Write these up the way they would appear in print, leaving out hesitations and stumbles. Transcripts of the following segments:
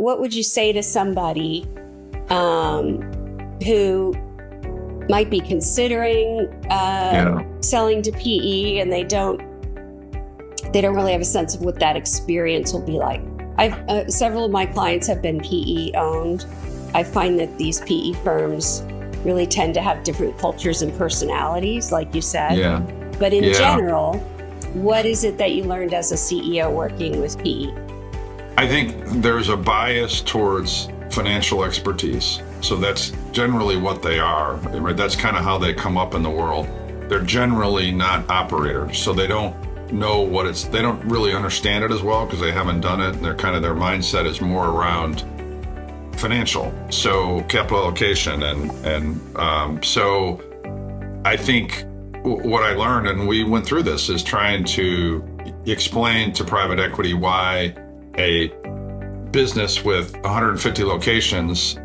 what would you say to somebody who might be considering selling to PE and they don't really have a sense of what that experience will be like? I've several of my clients have been PE owned. I find that these PE firms really tend to have different cultures and personalities, like you said. Yeah. But in general, what is it that you learned as a CEO working with PE? I think there's a bias towards financial expertise. So that's generally what they are. Right? That's kind of how they come up in the world. They're generally not operators. So they don't know they don't really understand it as well because they haven't done it. And their mindset is more around financial. So capital allocation. So I think what I learned, and we went through this, is trying to explain to private equity why a business with 150 locations,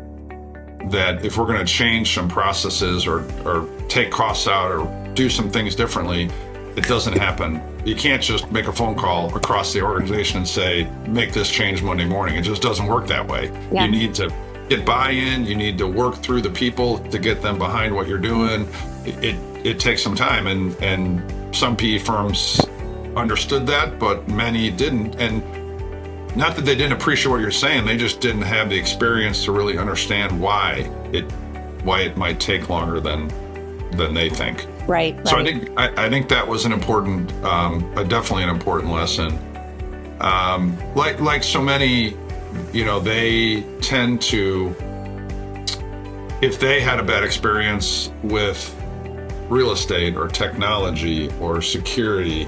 that if we're going to change some processes or take costs out or do some things differently, it doesn't happen. You can't just make a phone call across the organization and say, make this change Monday morning. It just doesn't work that way. Yeah. You need to get buy-in. You need to work through the people to get them behind what you're doing. It takes some time, and some PE firms understood that, but many didn't. And not that they didn't appreciate what you're saying, they just didn't have the experience to really understand why it might take longer than they think. Right. So I think that was an important, definitely an important lesson. Like so many, they tend to, if they had a bad experience with real estate or technology or security,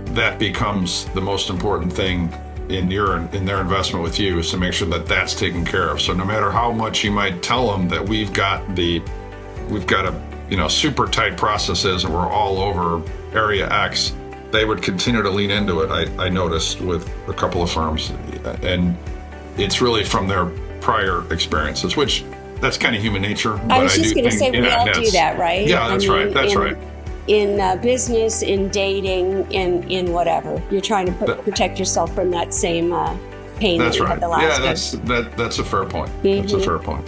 that becomes the most important thing in their investment with you, is to make sure that that's taken care of. So no matter how much you might tell them that we've got a super tight processes and we're all over area X, they would continue to lean into it. I noticed with a couple of firms, and it's really from their prior experiences, which that's kind of human nature. I was just going to say, we all do that, right? Yeah, that's right. That's right. In business, in dating, in whatever, you're trying to protect yourself from that same pain that you had the last time. Yeah, that's a fair point. Mm-hmm. That's a fair point.